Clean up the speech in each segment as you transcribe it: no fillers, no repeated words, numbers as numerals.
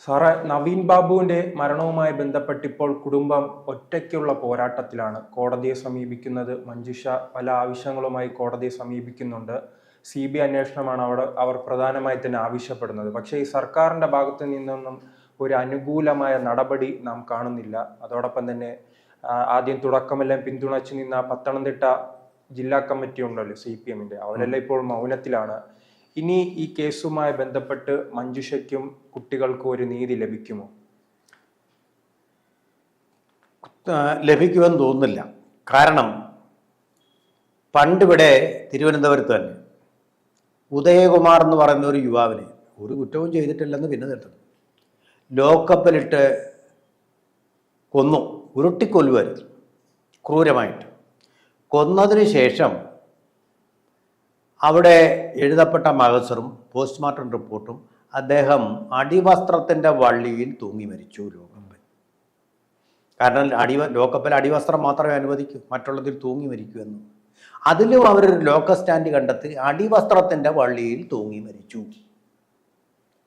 സാറേ, നവീൻ ബാബുവിന്റെ മരണവുമായി ബന്ധപ്പെട്ട് ഇപ്പോൾ കുടുംബം ഒറ്റയ്ക്കുള്ള പോരാട്ടത്തിലാണ്. കോടതിയെ സമീപിക്കുന്നത്, മഞ്ജുഷ പല ആവശ്യങ്ങളുമായി കോടതിയെ സമീപിക്കുന്നുണ്ട്. CBI അന്വേഷണമാണ് അവർ പ്രധാനമായി തന്നെ ആവശ്യപ്പെടുന്നത്. പക്ഷേ ഈ സർക്കാരിന്റെ ഭാഗത്തു നിന്നൊന്നും ഒരു അനുകൂലമായ നടപടി നാം കാണുന്നില്ല. അതോടൊപ്പം തന്നെ ആദ്യം തുടക്കമെല്ലാം പിന്തുണച്ചു നിന്ന പത്തനംതിട്ട ജില്ലാ കമ്മിറ്റി ഉണ്ടല്ലോ, CPMന്റെ, അവരെല്ലാം ഇപ്പോൾ മൗനത്തിലാണ്. ഇനി ഈ കേസുമായി ബന്ധപ്പെട്ട് മഞ്ജുഷയ്ക്കും കുട്ടികൾക്കും ഒരു നീതി ലഭിക്കുമോ? ലഭിക്കുമെന്ന് തോന്നുന്നില്ല. കാരണം പണ്ടിവിടെ തിരുവനന്തപുരത്ത് തന്നെ ഉദയകുമാർ എന്ന് പറയുന്ന ഒരു യുവാവിനെ ഒരു കുറ്റവും ചെയ്തിട്ടില്ലെന്ന് പിന്നെ നിർത്തുന്നു, ലോക്കപ്പിലിട്ട് കൊന്നു, ഉരുട്ടിക്കൊല്ലുമായിരുന്നു ക്രൂരമായിട്ട്. കൊന്നതിന് ശേഷം അവിടെ എഴുതപ്പെട്ട മഹസറും പോസ്റ്റ്മോർട്ടം റിപ്പോർട്ടും അദ്ദേഹം അടിവസ്ത്രത്തിൻ്റെ വള്ളിയിൽ തൂങ്ങി മരിച്ചു ലോകപ്പിൽ. കാരണം ലോകപ്പിൽ അടിവസ്ത്രം മാത്രമേ അനുവദിക്കൂ, മറ്റുള്ളതിൽ തൂങ്ങി മരിക്കൂ എന്ന്. അതിലും അവരൊരു ലോക സ്റ്റാൻഡ് കണ്ടെത്തി അടിവസ്ത്രത്തിൻ്റെ വള്ളിയിൽ തൂങ്ങി മരിച്ചു.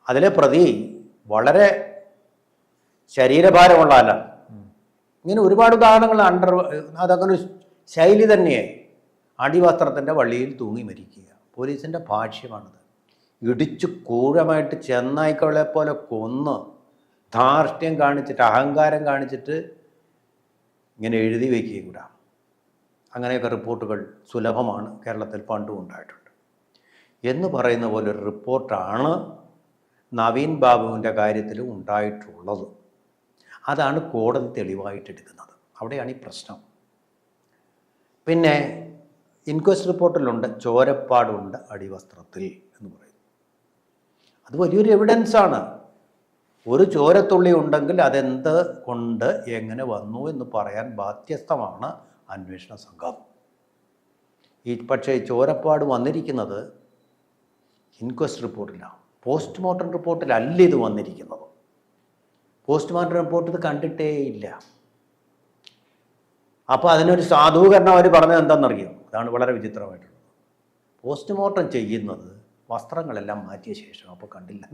അതിലെ പ്രതി വളരെ ശരീരഭാരമുള്ള ആളാണ്. ഇങ്ങനെ ഒരുപാട് ഉദാഹരണങ്ങൾ അതങ്ങനെ ഒരു ശൈലി തന്നെയായി. അടിവസ്ത്രത്തിൻ്റെ വള്ളിയിൽ തൂങ്ങി മരിക്കുക പോലീസിൻ്റെ ഭാഷ്യമാണത്. ഇടിച്ചു ക്രൂരമായിട്ട് ചെന്നായ്ക്കളെ പോലെ കൊന്ന് ധാർഷ്ട്യം കാണിച്ചിട്ട്, അഹങ്കാരം കാണിച്ചിട്ട് ഇങ്ങനെ എഴുതി വയ്ക്കുകയും കൂടാ. അങ്ങനെയൊക്കെ റിപ്പോർട്ടുകൾ സുലഭമാണ്, കേരളത്തിൽ പണ്ടും ഉണ്ടായിട്ടുണ്ട്. എന്ന് പറയുന്ന പോലെ ഒരു റിപ്പോർട്ടാണ് നവീൻ ബാബുവിൻ്റെ കാര്യത്തിലും ഉണ്ടായിട്ടുള്ളത്. അതാണ് കോടതി തെളിവായിട്ടെടുക്കുന്നത്. അവിടെയാണ് ഈ പ്രശ്നം. പിന്നെ ഇൻക്വസ്റ്റ് റിപ്പോർട്ടിലുണ്ട് ചോരപ്പാടുണ്ട് അടിവസ്ത്രത്തിൽ എന്ന് പറയുന്നു. അത് വലിയൊരു എവിഡൻസാണ്. ഒരു ചോരത്തുള്ളി ഉണ്ടെങ്കിൽ അതെന്ത് കൊണ്ട് എങ്ങനെ വന്നു എന്ന് പറയാൻ ബാധ്യസ്ഥമാണ് അന്വേഷണ സംഘം. പക്ഷേ ചോരപ്പാട് വന്നിരിക്കുന്നത് ഇൻക്വസ്റ്റ് റിപ്പോർട്ടിലാണ്, പോസ്റ്റ്മോർട്ടം റിപ്പോർട്ടിലല്ല ഇത് വന്നിരിക്കുന്നത്. പോസ്റ്റ്മോർട്ടം റിപ്പോർട്ട് ഇത് കണ്ടിട്ടേ ഇല്ല. അപ്പോൾ അതിനൊരു സാധൂകരണം അവർ പറഞ്ഞത് എന്താണെന്നറിയാം? അതാണ് വളരെ വിചിത്രമായിട്ടുള്ളത്. പോസ്റ്റ്മോർട്ടം ചെയ്യുന്നത് വസ്ത്രങ്ങളെല്ലാം മാറ്റിയ ശേഷം, അപ്പോൾ കണ്ടില്ല.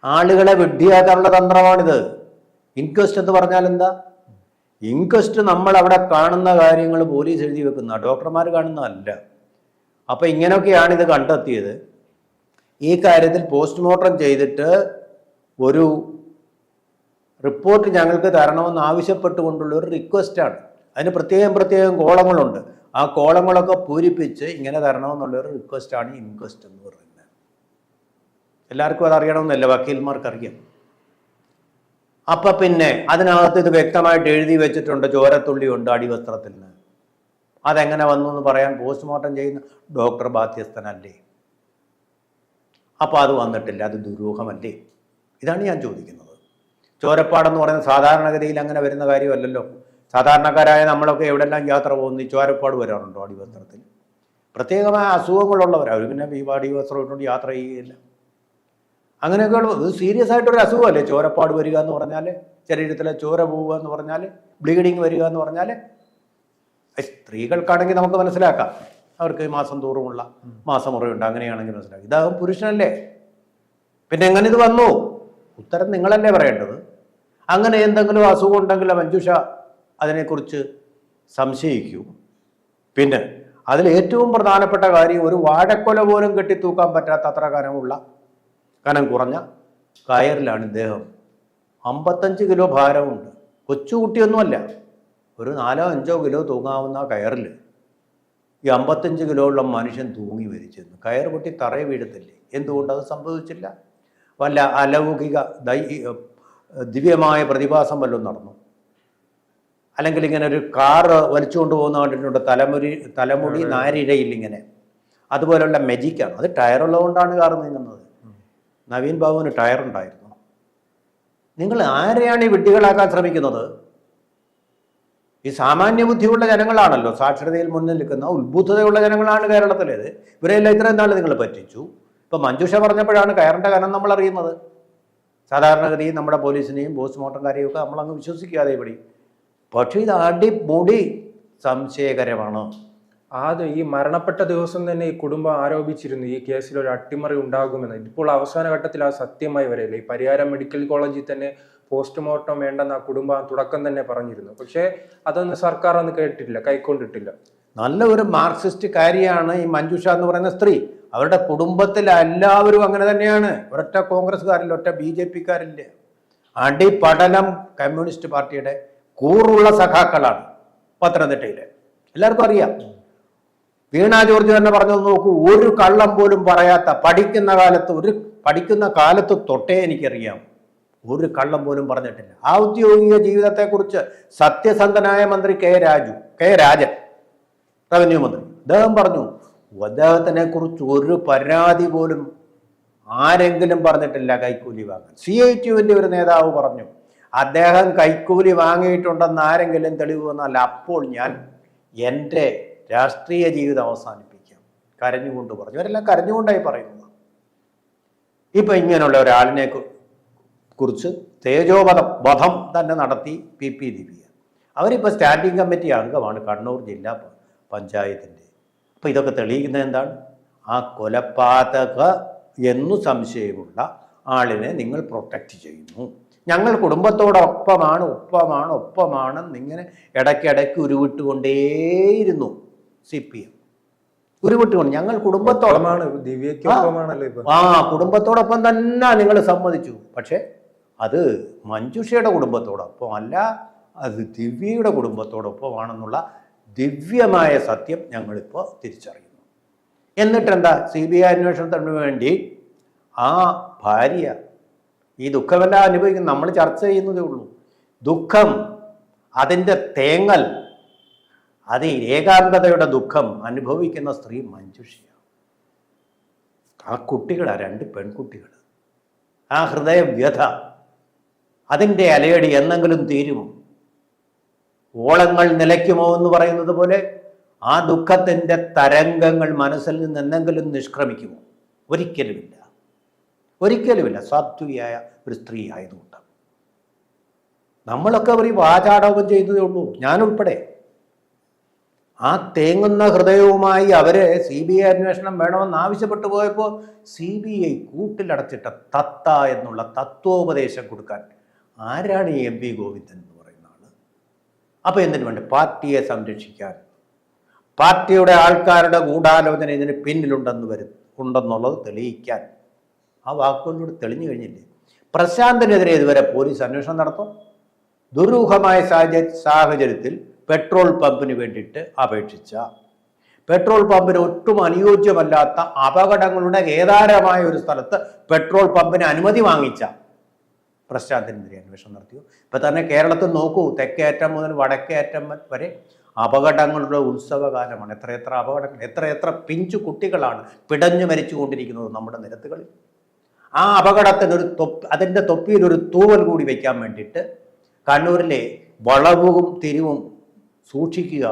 ആളുകളെ വിഡ്ഢിയാക്കാനുള്ള തന്ത്രമാണിത്. ഇൻക്വസ്റ്റ് എന്ന് പറഞ്ഞാൽ എന്താ? ഇൻക്വസ്റ്റ് നമ്മൾ അവിടെ കാണുന്ന കാര്യങ്ങൾ പോലീസ് എഴുതി വെക്കുന്ന, ഡോക്ടർമാർ കാണുന്നതല്ല. അപ്പോൾ ഇങ്ങനെയൊക്കെയാണ് ഇത് കണ്ടെത്തിയത്. ഈ കാര്യത്തിൽ പോസ്റ്റ്മോർട്ടം ചെയ്തിട്ട് ഒരു റിപ്പോർട്ട് ഞങ്ങൾക്ക് തരണമെന്ന് ആവശ്യപ്പെട്ടുകൊണ്ടുള്ള ഒരു റിക്വസ്റ്റാണ്. അതിന് പ്രത്യേകം കോളങ്ങളുണ്ട്. ആ കോളങ്ങളൊക്കെ പൂരിപ്പിച്ച് ഇങ്ങനെ തരണമെന്നുള്ളൊരു റിക്വസ്റ്റാണ് ഇൻക്വസ്റ്റ് എന്ന് പറയുന്നത്. എല്ലാവർക്കും അതറിയണമെന്നല്ല, വക്കീൽമാർക്കറിയാം. അപ്പം പിന്നെ അതിനകത്ത് ഇത് വ്യക്തമായിട്ട് എഴുതി വെച്ചിട്ടുണ്ട്, ചോരത്തുള്ളിയുണ്ട് അടിവസ്ത്രത്തിൽ നിന്ന്. അതെങ്ങനെ വന്നു എന്ന് പറയാൻ പോസ്റ്റ്മോർട്ടം ചെയ്യുന്ന ഡോക്ടർ ബാധ്യസ്ഥനല്ലേ? അപ്പോൾ അത് വന്നിട്ടില്ല, അത് ദുരൂഹമല്ലേ? ഇതാണ് ഞാൻ ചോദിക്കുന്നത്. ചോരപ്പാടെന്ന് പറയുന്നത് സാധാരണഗതിയിൽ അങ്ങനെ വരുന്ന കാര്യമല്ലല്ലോ. സാധാരണക്കാരായ നമ്മളൊക്കെ എവിടെല്ലാം യാത്ര പോകുന്നു, ചോരപ്പാട് വരാറുണ്ടോ അടിവസ്ത്രത്തിൽ? പ്രത്യേകമായ അസുഖങ്ങളുള്ളവർ അവർ പിന്നെ ഈ അടിവസ്ത്രം ഇട്ടുകൊണ്ട് യാത്ര ചെയ്യുകയില്ല. അങ്ങനെയൊക്കെയുള്ള ഇത് സീരിയസ് ആയിട്ടൊരു അസുഖമല്ലേ ചോരപ്പാട് വരിക എന്ന് പറഞ്ഞാൽ, ശരീരത്തിലെ ചോര പോവുക എന്ന് പറഞ്ഞാൽ, ബ്ലീഡിങ് വരിക എന്ന് പറഞ്ഞാൽ. സ്ത്രീകൾക്കാണെങ്കിൽ നമുക്ക് മനസ്സിലാക്കാം, അവർക്ക് മാസം തോറുമുള്ള മാസമുറയുണ്ട്, അങ്ങനെയാണെങ്കിൽ മനസ്സിലാക്കാം. ഇതാകും പുരുഷനല്ലേ, പിന്നെ എങ്ങനെ ഇത് വന്നു? ഉത്തരം നിങ്ങളല്ലേ പറയേണ്ടത്. അങ്ങനെ എന്തെങ്കിലും അസുഖം ഉണ്ടെങ്കിൽ മഞ്ജുഷ അതിനെക്കുറിച്ച് സംശയിക്കൂ. പിന്നെ അതിൽ ഏറ്റവും പ്രധാനപ്പെട്ട കാര്യം, ഒരു വാഴക്കൊല പോലും കെട്ടിത്തൂക്കാൻ പറ്റാത്ത അത്ര കനം കുറഞ്ഞ കയറിലാണ് ഇദ്ദേഹം. 55 കിലോ ഭാരമുണ്ട്. കൊച്ചുകുട്ടിയൊന്നുമല്ല, ഒരു 4-5 കിലോ തൂങ്ങാവുന്ന കയറിൽ ഈ 55 കിലോ ഉള്ള മനുഷ്യൻ തൂങ്ങി മരിച്ചെന്ന്. കയർ പൊട്ടി തറയെ വീഴത്തില്ലേ? എന്തുകൊണ്ടത് സംഭവിച്ചില്ല? വല്ല അലൗകിക ദിവ്യമായ പ്രതിഭാസം വല്ലതും നടന്നു? അല്ലെങ്കിൽ ഇങ്ങനെ ഒരു കാറ് വലിച്ചുകൊണ്ട് പോകുന്ന കണ്ടിട്ടുണ്ട്, തലമുടി നാരിഴയിൽ ഇങ്ങനെ, അതുപോലുള്ള മെജിക്കാണ്. അത് ടയറുള്ളതുകൊണ്ടാണ് കാറ് നീങ്ങുന്നത്. നവീൻ ബാബുവിന് ടയറുണ്ടായിരുന്നു. നിങ്ങൾ ആരെയാണ് ഈ വിഡ്ഢികളാക്കാൻ ശ്രമിക്കുന്നത്? ഈ സാമാന്യ ബുദ്ധിയുള്ള ജനങ്ങളാണല്ലോ, സാക്ഷരതയിൽ മുന്നിൽ നിൽക്കുന്ന ഉത്ബുദ്ധതയുള്ള ജനങ്ങളാണ് കേരളത്തിലേത്. ഇവരെല്ലാം ഇത്രയും നാൾ നിങ്ങൾ പറ്റിച്ചു. ഇപ്പം മഞ്ജുഷ പറഞ്ഞപ്പോഴാണ് കയറിൻ്റെ കനം നമ്മൾ അറിയുന്നത്. സാധാരണഗതിയിൽ നമ്മുടെ പോലീസിനെയും പോസ്റ്റ്മോർട്ടംകാരെയും ഒക്കെ നമ്മളങ്ങ് വിശ്വസിക്കാതെ ഇവിടെ. പക്ഷേ ഇത് അടിമുടി സംശയകരമാണ്. ഈ മരണപ്പെട്ട ദിവസം തന്നെ ഈ കുടുംബം ആരോപിച്ചിരുന്നു ഈ കേസിൽ ഒരു അട്ടിമറി ഉണ്ടാകുമെന്ന്. ഇപ്പോൾ അവസാന ഘട്ടത്തിൽ ആ സത്യമായി വരെയില്ല. ഈ പരിയാരം മെഡിക്കൽ കോളേജിൽ തന്നെ പോസ്റ്റ്മോർട്ടം വേണ്ടെന്ന് ആ കുടുംബം തുടക്കം തന്നെ പറഞ്ഞിരുന്നു. പക്ഷേ അതൊന്നും സർക്കാർ അന്ന് കേട്ടിട്ടില്ല, കൈക്കൊണ്ടിട്ടില്ല. നല്ല ഒരു മാർക്സിസ്റ്റ് കാര്യമാണ് ഈ മഞ്ജുഷ എന്ന് പറയുന്ന സ്ത്രീ. അവരുടെ കുടുംബത്തിൽ എല്ലാവരും അങ്ങനെ തന്നെയാണ്. ഒരൊറ്റ കോൺഗ്രസ്സുകാരില്ല, ഒറ്റ BJP-ക്കാരില്ല. അടിപടലം കമ്മ്യൂണിസ്റ്റ് പാർട്ടിയുടെ കൂറുള്ള സഖാക്കളാണ് പത്തനംതിട്ടയിലെ. എല്ലാവർക്കും അറിയാം. വീണ ജോർജ് തന്നെ പറഞ്ഞു നോക്കൂ, ഒരു കള്ളം പോലും പറയാത്ത, പഠിക്കുന്ന കാലത്ത് തൊട്ടേ എനിക്കറിയാം, ഒരു കള്ളം പോലും പറഞ്ഞിട്ടില്ല. ഔദ്യോഗിക ജീവിതത്തെക്കുറിച്ച് സത്യസന്ധനായ മന്ത്രി കെ രാജൻ, റവന്യൂ മന്ത്രി, അദ്ദേഹം പറഞ്ഞു അദ്ദേഹത്തിനെ കുറിച്ച് ഒരു പരാതി പോലും ആരെങ്കിലും പറഞ്ഞിട്ടില്ല കൈക്കൂലി വാങ്ങാൻ. CITUവിൻ്റെ ഒരു നേതാവ് പറഞ്ഞു അദ്ദേഹം കൈക്കൂലി വാങ്ങിയിട്ടുണ്ടെന്ന് ആരെങ്കിലും തെളിവ് വന്നാൽ അപ്പോൾ ഞാൻ എൻ്റെ രാഷ്ട്രീയ ജീവിതം അവസാനിപ്പിക്കാം, കരഞ്ഞുകൊണ്ട് പറഞ്ഞു. അവരെല്ലാം കരഞ്ഞുകൊണ്ടായി പറയുന്നത്. ഇപ്പൊ ഇങ്ങനെയുള്ള ഒരാളിനെ കുറിച്ച് വധം തന്നെ നടത്തി PP ദിവ്യ. അവരിപ്പോൾ സ്റ്റാൻഡിംഗ് കമ്മിറ്റി അംഗമാണ് കണ്ണൂർ ജില്ലാ പഞ്ചായത്തിൻ്റെ. അപ്പോൾ ഇതൊക്കെ തെളിയിക്കുന്നത് എന്താണ്? ആ കൊലപാതക എന്നു സംശയമുള്ള ആളിനെ നിങ്ങൾ പ്രൊട്ടക്റ്റ് ചെയ്യുന്നു. ഞങ്ങൾ കുടുംബത്തോടൊപ്പമാണെന്നിങ്ങനെ ഇടയ്ക്കിടയ്ക്ക് ഉരുവിട്ടുകൊണ്ടേയിരുന്നു CPM. ഉരുവിട്ടുകൊണ്ട് ഞങ്ങൾ കുടുംബത്തോടൊപ്പം തന്നെ നിങ്ങൾ സമ്മതിച്ചു. പക്ഷെ അത് മഞ്ജുഷയുടെ കുടുംബത്തോടൊപ്പം അല്ല, അത് ദിവ്യയുടെ കുടുംബത്തോടൊപ്പമാണെന്നുള്ള ദിവ്യമായ സത്യം ഞങ്ങളിപ്പോൾ തിരിച്ചറിയുന്നു. എന്നിട്ടെന്താ, CBI അന്വേഷണത്തിന് വേണ്ടി ആ ഭാര്യ ഈ ദുഃഖമെല്ലാം അനുഭവിക്കുന്ന, നമ്മൾ ചർച്ച ചെയ്യുന്നതേ ഉള്ളൂ. ദുഃഖം, അതിൻ്റെ തേങ്ങൽ, അത് ഏകാന്തതയുടെ ദുഃഖം അനുഭവിക്കുന്ന സ്ത്രീ മഞ്ജുഷയാണ്. ആ കുട്ടികളാ, 2 പെൺകുട്ടികൾ. ആ ഹൃദയവ്യഥ, അതിൻ്റെ അലയടി എന്നെങ്കിലും തീരുമോ? ഓളങ്ങൾ നിലയ്ക്കുമോ എന്ന് പറയുന്നത് പോലെ ആ ദുഃഖത്തിൻ്റെ തരംഗങ്ങൾ മനസ്സിൽ നിന്ന് എന്തെങ്കിലും നിഷ്ക്രമിക്കുമോ? ഒരിക്കലുമില്ല, ഒരിക്കലുമില്ല. സാത്വികയായ ഒരു സ്ത്രീ ആയതുകൊണ്ട് നമ്മളൊക്കെ ഒരു വാചാടകം ചെയ്യുന്നതേ ഉള്ളൂ, ഞാനുൾപ്പെടെ. ആ തേങ്ങുന്ന ഹൃദയവുമായി അവരെ CBI അന്വേഷണം വേണമെന്ന് ആവശ്യപ്പെട്ടു പോയപ്പോൾ CBI കൂട്ടിലടച്ചിട്ട തത്ത എന്നുള്ള തത്വോപദേശം കൊടുക്കാൻ ആരാണ് ഈ MP ഗോവിന്ദൻ എന്ന് പറയുന്ന ആള്? അപ്പോൾ എന്തിനു വേണ്ടി? പാർട്ടിയെ സംരക്ഷിക്കാൻ, പാർട്ടിയുടെ ആൾക്കാരുടെ ഗൂഢാലോചന ഇതിന് പിന്നിലുണ്ടെന്നുള്ളത് തെളിയിക്കാൻ. ആ വാക്കുകളിലൂടെ തെളിഞ്ഞു കഴിഞ്ഞില്ലേ? പ്രശാന്തിനെതിരെ ഇതുവരെ പോലീസ് അന്വേഷണം നടത്തും. ദുരൂഹമായ സാഹചര്യത്തിൽ പെട്രോൾ പമ്പിന് വേണ്ടിയിട്ട് അപേക്ഷിച്ച, പെട്രോൾ പമ്പിന് ഒട്ടും അനുയോജ്യമല്ലാത്ത അപകടങ്ങളുടെ കേദാരമായ ഒരു സ്ഥലത്ത് പെട്രോൾ പമ്പിന് അനുമതി വാങ്ങിച്ച പ്രശാന്തിനെതിരെ അന്വേഷണം നടത്തിയോ? ഇപ്പം തന്നെ കേരളത്തിൽ നോക്കൂ, തെക്കേറ്റം മുതൽ വടക്കേറ്റം വരെ അപകടങ്ങളുടെ ഉത്സവകാലമാണ്. എത്ര അപകടങ്ങൾ, എത്ര പിഞ്ചു കുട്ടികളാണ് പിടഞ്ഞു മരിച്ചു കൊണ്ടിരിക്കുന്നത് നമ്മുടെ നിരത്തുകളിൽ. ആ അപകടത്തിന് അതിൻ്റെ തൊപ്പിയിൽ ഒരു തൂവൽ കൂടി വയ്ക്കാൻ വേണ്ടിയിട്ട് കണ്ണൂരിലെ വളവും തിരിവും സൂക്ഷിക്കുക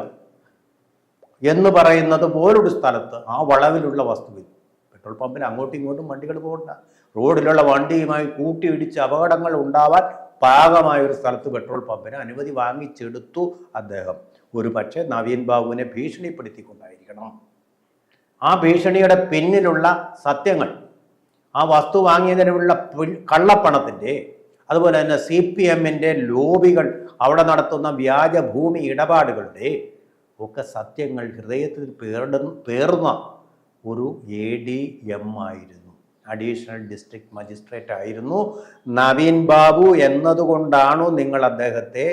എന്ന് പറയുന്നത് പോലൊരു സ്ഥലത്ത്, ആ വളവിലുള്ള വസ്തുവിൽ പെട്രോൾ പമ്പിന് അങ്ങോട്ടും ഇങ്ങോട്ടും വണ്ടികൾ പോകണ്ട, റോഡിലുള്ള വണ്ടിയുമായി കൂട്ടിയിടിച്ച് അപകടങ്ങൾ ഉണ്ടാവാൻ പാകമായ ഒരു സ്ഥലത്ത് പെട്രോൾ പമ്പിന് അനുമതി വാങ്ങിച്ചെടുത്തു അദ്ദേഹം. ഒരു പക്ഷേ നവീൻ ബാബുവിനെ ഭീഷണിപ്പെടുത്തിക്കൊണ്ടായിരിക്കണം. ആ ഭീഷണിയുടെ പിന്നിലുള്ള സത്യങ്ങൾ, ആ വസ്തു വാങ്ങിയതിനുള്ള കള്ളപ്പണത്തിൻ്റെ, അതുപോലെ തന്നെ CPMൻ്റെ ലോബികൾ, അവിടെ നടത്തുന്ന വ്യാജ ഭൂമി ഇടപാടുകളുടെ ഒക്കെ സത്യങ്ങൾ ഹൃദയത്തിൽ പേർന്ന ഒരു ADM ആയിരുന്നു, അഡീഷണൽ ഡിസ്ട്രിക്ട് മജിസ്ട്രേറ്റ് ആയിരുന്നു നവീൻ ബാബു. എന്നതുകൊണ്ടാണോ നിങ്ങൾ അദ്ദേഹത്തെ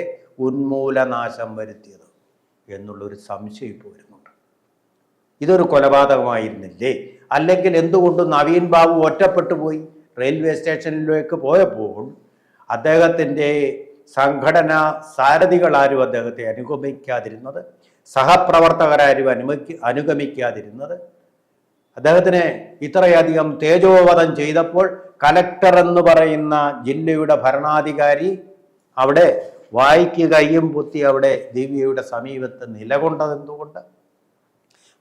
ഉന്മൂലനാശം വരുത്തിയത് എന്നുള്ളൊരു സംശയം ഇപ്പോൾ വരുന്നുണ്ട്. ഇതൊരു കൊലപാതകമായിരുന്നില്ലേ? അല്ലെങ്കിൽ എന്തുകൊണ്ട് നവീൻ ബാബു ഒറ്റപ്പെട്ടു പോയി? റെയിൽവേ സ്റ്റേഷനിലേക്ക് പോയപ്പോൾ അദ്ദേഹത്തിൻ്റെ സംഘടനാ സാരഥികളാരും അദ്ദേഹത്തെ അനുഗമിക്കാതിരുന്നത്, സഹപ്രവർത്തകരാരും അനുഗമിക്കാതിരുന്നത്, അദ്ദേഹത്തിനെ ഇത്രയധികം തേജോവധം ചെയ്തപ്പോൾ കലക്ടർ എന്ന് പറയുന്ന ജില്ലയുടെ ഭരണാധികാരി അവിടെ വായിക്ക് കയ്യും പൊത്തി അവിടെ ദിവ്യയുടെ സമീപത്ത് നിലകൊണ്ടതെന്തുകൊണ്ട്?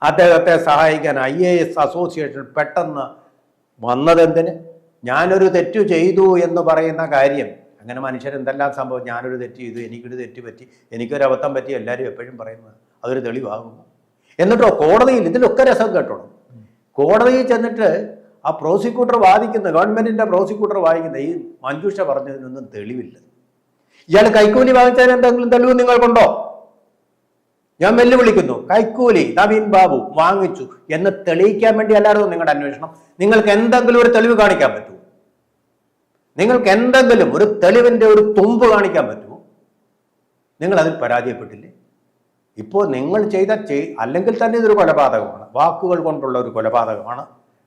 അദ്ദേഹത്തെ സഹായിക്കാൻ IAS അസോസിയേഷൻ പെട്ടെന്ന് വന്നതെന്തിന്? ഞാനൊരു തെറ്റു ചെയ്തു എന്ന് പറയുന്ന കാര്യം, അങ്ങനെ മനുഷ്യർ എന്തെല്ലാം സംഭവം, ഞാനൊരു തെറ്റ് ചെയ്തു, എനിക്കൊരു തെറ്റ് പറ്റി, എനിക്കൊരു അബദ്ധം പറ്റി, എല്ലാവരും എപ്പോഴും പറയുന്നത്, അതൊരു തെളിവാകുന്നു. എന്നിട്ടോ കോടതിയിൽ ഇതിലൊക്കെ രസം കേട്ടോളും. കോടതിയിൽ ചെന്നിട്ട് ആ പ്രോസിക്യൂട്ടർ വാദിക്കുന്ന, ഗവൺമെന്റിന്റെ പ്രോസിക്യൂട്ടർ വാദിക്കുന്ന ഈ മഞ്ജുഷ പറഞ്ഞതിനൊന്നും തെളിവില്ല. ഇയാൾ കൈക്കൂലി വാങ്ങിച്ചതിന് എന്തെങ്കിലും തെളിവ് നിങ്ങൾക്കുണ്ടോ? ഞാൻ വെല്ലുവിളിക്കുന്നു. കൈക്കൂലി നവീൻ ബാബു വാങ്ങിച്ചു എന്ന് തെളിയിക്കാൻ വേണ്ടി അല്ലായിരുന്നു നിങ്ങളുടെ അന്വേഷണം. നിങ്ങൾക്ക് എന്തെങ്കിലും ഒരു തെളിവ് കാണിക്കാൻ പറ്റുമോ? നിങ്ങൾക്ക് എന്തെങ്കിലും ഒരു തെളിവിന്റെ ഒരു തുമ്പ് കാണിക്കാൻ പറ്റുമോ? നിങ്ങൾ അതിൽ പരാജയപ്പെട്ടില്ലേ? ഇപ്പോൾ നിങ്ങൾ ചെയ്ത അല്ലെങ്കിൽ തന്നെ ഇതൊരു കൊലപാതകമാണ്, വാക്കുകൾ കൊണ്ടുള്ള ഒരു കൊലപാതകമാണ്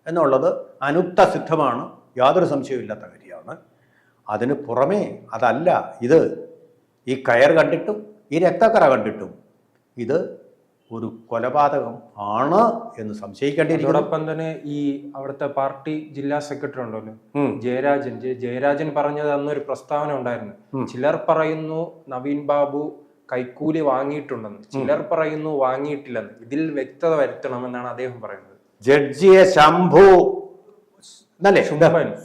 എന്നുള്ളത് അനുക്തസിദ്ധമാണ്, യാതൊരു സംശയമില്ലാത്ത കാര്യമാണ്. അതിന് പുറമേ അതല്ല, ഇത് ഈ കയർ കണ്ടിട്ടും ഈ രക്തക്കറ കണ്ടിട്ടും ഇത് ഒരു കൊലപാതകം ആണ് എന്ന് സംശയിക്കേണ്ടിയിരിക്കുന്നു. അതോടൊപ്പം തന്നെ ഈ അവിടുത്തെ പാർട്ടി ജില്ലാ സെക്രട്ടറി ഉണ്ടല്ലോ ജയരാജൻ പറഞ്ഞത് അന്നൊരു പ്രസ്താവന ഉണ്ടായിരുന്നു. ചിലർ പറയുന്നു നവീൻ ബാബു കൈക്കൂലി വാങ്ങിയിട്ടുണ്ടെന്ന്, ചിലർ പറയുന്നു വാങ്ങിയിട്ടില്ലെന്ന്. ഇതിൽ വ്യക്തത വരുത്തണമെന്നാണ് അദ്ദേഹം പറയുന്നത്. ജഡ്ജിയെ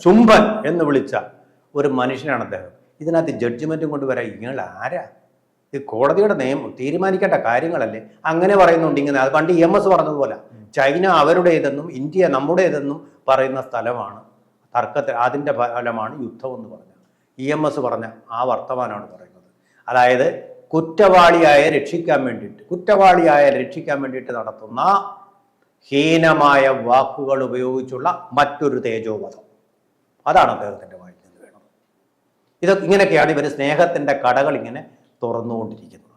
ശുംഭൻ എന്ന് വിളിച്ച ഒരു മനുഷ്യനാണ് അദ്ദേഹം. ഇതിനകത്ത് ജഡ്ജ്മെന്റും കൊണ്ടുവരാൻ ഇയാൾ ആരാ? ഇത് കോടതിയുടെ നിയമം തീരുമാനിക്കേണ്ട കാര്യങ്ങളല്ലേ? അങ്ങനെ പറയുന്നുണ്ട് ഇങ്ങനെ. അത് പണ്ട് EMS പറഞ്ഞതുപോലെ ചൈന അവരുടേതെന്നും ഇന്ത്യ നമ്മുടേതെന്നും പറയുന്ന സ്ഥലമാണ്. തർക്കത്തിൽ അതിൻ്റെ ഫലമാണ് യുദ്ധം എന്ന് പറഞ്ഞത്. EMS പറഞ്ഞ ആ വർത്തമാനമാണ് പറയുന്നത്. അതായത് കുറ്റവാളിയായ രക്ഷിക്കാൻ വേണ്ടിയിട്ട് നടത്തുന്ന ഹീനമായ വാക്കുകൾ ഉപയോഗിച്ചുള്ള മറ്റൊരു തേജോവധം. അതാണ് അദ്ദേഹത്തിൻ്റെ വായിൽ നിന്ന് വേണം. ഇങ്ങനെയൊക്കെയാണ് ഇവർ സ്നേഹത്തിൻ്റെ കടകൾ ഇങ്ങനെ തുറന്നുകൊണ്ടിരിക്കുന്നത്.